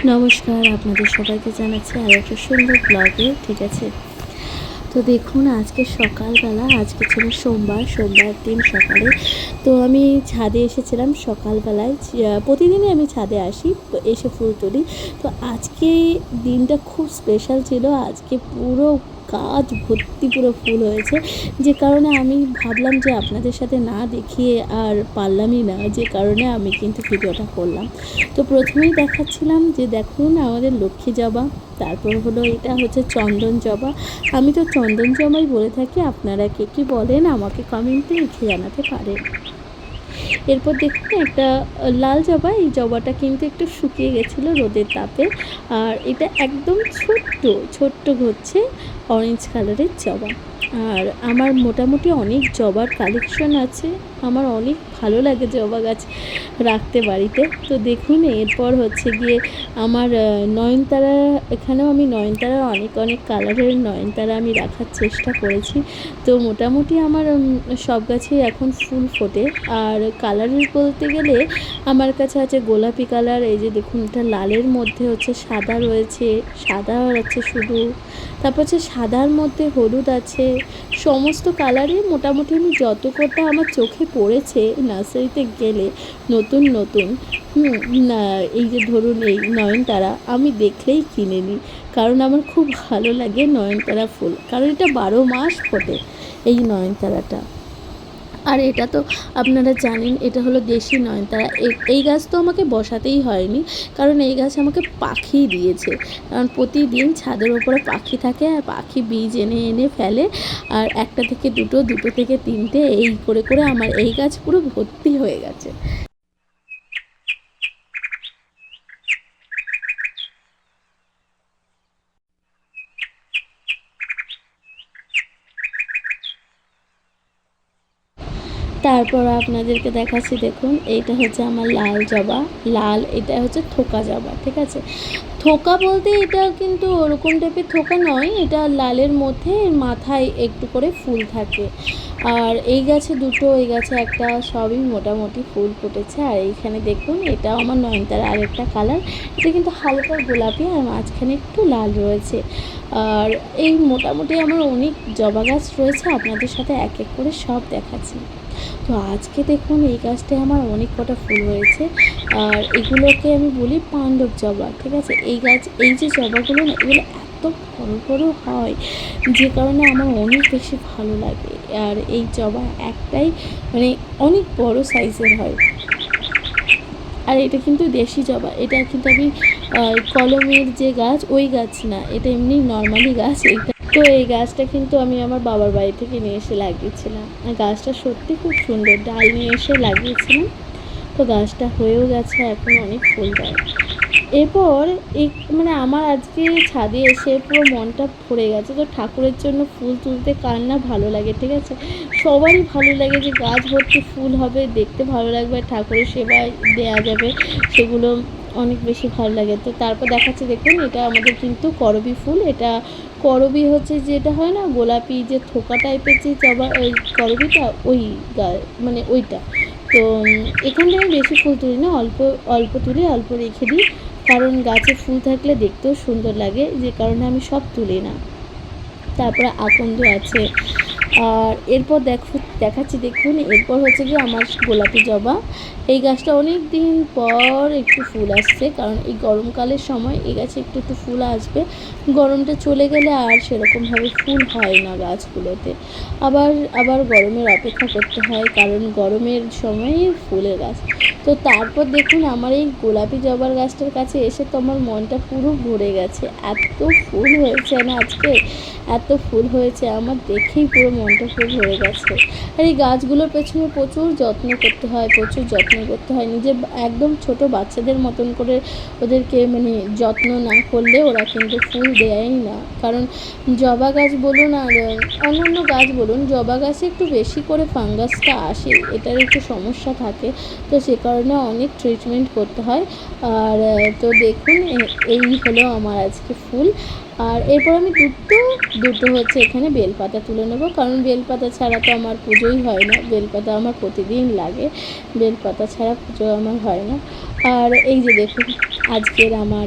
নমস্কার, আপনাদের সবাইকে জানাচ্ছি আর একটা সুন্দর ব্লগে। ঠিক আছে, তো দেখুন আজকে সকালবেলা, আজকে ছিল সোমবার দিন সকালে। তো আমি ছাদে এসেছিলাম সকালবেলায়। প্রতিদিনই আমি ছাদে আসি, এসে ফুল তুলি। তো আজকে দিনটা খুব স্পেশাল ছিল। আজকে পুরো গাছ ভর্তি পুরো ফুল হয়েছে, যে কারণে আমি ভাবলাম যে আপনাদের সাথে না দেখিয়ে আর পারলামই না, যে কারণে আমি কিন্তু ভিডিওটা করলাম। তো প্রথমেই দেখাচ্ছিলাম যে দেখুন আমাদের লক্ষ্মী জবা, তারপর হলো এটা হচ্ছে চন্দন জবা। আমি তো চন্দন জবাই বলে থাকি, আপনারা কে কী বলেন আমাকে কমেন্টে লিখে জানাতে পারেন। এরপর দেখুন একটা লাল জবা, এই জবাটা কিন্তু একটু শুকিয়ে গেছিলো রোদের তাপে। আর এটা একদম ছোট্ট ছোট্ট হচ্ছে অরেঞ্জ কালারের জবা। আর আমার মোটামুটি অনেক জবার কালেকশন আছে, আমার অনেক ভালো লাগে জবা গাছ রাখতে বাড়িতে। তো দেখুন এরপর হচ্ছে গিয়ে আমার নয়নতারা, এখানেও আমি নয়নতারা অনেক অনেক কালারের নয়নতারা আমি রাখার চেষ্টা করেছি। তো মোটামুটি আমার সব গাছেই এখন ফুল ফোটে। আর কালারের বলতে গেলে আমার কাছে আছে গোলাপি কালার, এই যে দেখুন এটা লালের মধ্যে হচ্ছে সাদা রয়েছে, সাদা আছে শুধু, তারপর হচ্ছে সাদার মধ্যে হলুদ আছে। সমস্ত কালারই মোটামুটি আমি যত কটা আমার চোখে পড়েছে নার্সারিতে গেলে নতুন নতুন, না এই যে ধরুন এই নয়নতারা আমি দেখলেই কিনে নিই, কারণ আমার খুব ভালো লাগে নয়নতারা ফুল, কারণ এটা 12 মাস ফোটে এই নয়নতারাটা। আর এটা তো আপনারা জানেন এটা হলো দেশি নয়নতারা। এই গাছ তো আমাকে বসাতেই হয়নি, কারণ এই গাছ আমাকে পাখি দিয়েছে। কারণ প্রতিদিন ছাদের ওপরে পাখি থাকে, আর পাখি বীজ এনে এনে ফেলে। আর একটা থেকে দুটো, দুটো থেকে তিনটে, এই করে করে আমার এই গাছ পুরো ভর্তি হয়ে গেছে। তারপর আপনাদেরকে দেখাচ্ছি, দেখুন এইটা হচ্ছে আমার লাল জবা। লাল, এটা হচ্ছে থোকা জবা। ঠিক আছে, থোকা বলতে এটা কিন্তু ওরকম টাইপের থোকা নয়, এটা লালের মধ্যে মাথায় একটু করে ফুল থাকে। আর এই গাছে দুটো, এই গাছে একটা, সবই মোটামুটি ফুল ফুটেছে। আর এইখানে দেখুন এটাও আমার নয়নতারা আরেকটা কালার, এটা কিন্তু হালকা গোলাপি আর মাঝখানে একটু লাল রয়েছে। আর এই মোটামুটি আমার অনেক জবা গাছ রয়েছে, আপনাদের সাথে এক এক করে সব দেখাচ্ছি। তো আজকে দেখুন এই গাছটায় আমার অনেক কটা ফুল হয়েছে। আর এগুলোকে আমি বলি পাণ্ডব জবা। ঠিক আছে, এই গাছ, এই যে জবাগুলো না, এগুলো এত বড় বড় হয়, যে কারণে আমার অনেক বেশি ভালো লাগে। আর এই জবা একটাই মানে অনেক বড় সাইজের হয়। আর এটা কিন্তু দেশি জবা, এটা কিন্তু আমি কলমের যে গাছ ওই গাছ না, এটা এমনি নর্মালি গাছ। এটা তো এই গাছটা কিন্তু আমি আমার বাবার বাড়ি থেকে নিয়ে এসে লাগিয়েছিলাম। আর গাছটা সত্যি খুব সুন্দর, ডাল নিয়ে এসে লাগিয়েছিলাম। তো গাছটা হয়েও গেছে, এখন অনেক ফুল দেয়। এরপর এই মানে আমার আজকে ছাদে এসে পুরো মনটা ভরে গেছে। তো ঠাকুরের জন্য ফুল তুলতে কার না ভালো লাগে, ঠিক আছে, সবারই ভালো লাগে যে গাছ ভর্তি ফুল হবে, দেখতে ভালো লাগবে, ঠাকুরের সেবায় দেয়া যাবে, সেগুলো অনেক বেশি ভালো লাগে। তো তারপর দেখাচ্ছে, দেখুন এটা আমাদের কিন্তু করবী ফুল। এটা করবী হচ্ছে যেটা হয় না গোলাপি যে থোকা টাইপের যে জবা, ওই করবীটা, ওই মানে ওইটা। তো এখান থেকে আমি বেশি ফুল তুলি না, অল্প অল্প তুলি, অল্প রেখে দিই, কারণ গাছে ফুল থাকলে দেখতেও সুন্দর লাগে, যে কারণে আমি সব তুলি না। তারপরে আকন্দ আছে। আর এরপর দেখাচ্ছি, দেখুন এরপর হচ্ছে কি আমার গোলাপি জবা। এই গাছটা অনেক দিন পর একটু ফুল আসছে, কারণ এই গরমকালের সময় এই গাছে একটু একটু ফুল আসবে। গরমটা চলে গেলে আর সেরকমভাবে ফুল হয় না গাছগুলোতে। আবার আবার গরমের অপেক্ষা করতে হয়, কারণ গরমের সময়ই ফুলের গাছ। তো তারপর দেখুন আমার এই গোলাপি জবার গাছটার কাছে এসে তো আমার মনটা পুরো ভরে গেছে, এত ফুল হয়েছে না আজকে, এত ফুল হয়েছে আমার দেখেই পুরো মনটা পুরো ভরে গেছে। আর এই গাছগুলোর পেছনে প্রচুর যত্ন করতে হয়, প্রচুর যত্ন করতে হয়, নিজের একদম ছোট বাচ্চাদের মতন করে ওদেরকে মানে যত্ন না করলে ওরা কিন্তু ফুল দেয়ই না। কারণ জবা গাছ বলুন আর অন্যান্য গাছ বলুন, জবা গাছে একটু বেশি করে ফাঙ্গাসটা আসে, এটার একটু সমস্যা থাকে। তো সে কারণে অনেক ট্রিটমেন্ট করতে হয়। আর তো দেখুন এই হলো আমার আজকে ফুল। আর এরপর আমি দুটো হচ্ছে এখানে বেলপাতা তুলে নেবো, কারণ বেলপাতা ছাড়া তো আমার পুজোই হয় না, বেলপাতা আমার প্রতিদিন লাগে, বেলপাতা ছাড়া পুজো আমার হয় না। আর এই যে দেখুন আজকের আমার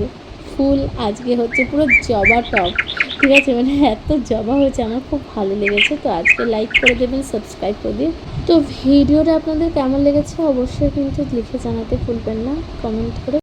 ফুল, আজকে হচ্ছে পুরো জবা টপ, ঠিক আছে, মানে এত জবা হয়েছে, আমার খুব ভালো লেগেছে। তো আজকে লাইক করে দেবেন, সাবস্ক্রাইব করে দিন। তো ভিডিওটা আপনাদের কেমন লেগেছে অবশ্যই কিন্তু লিখে জানাতে ভুলবেন না, কমেন্ট করে।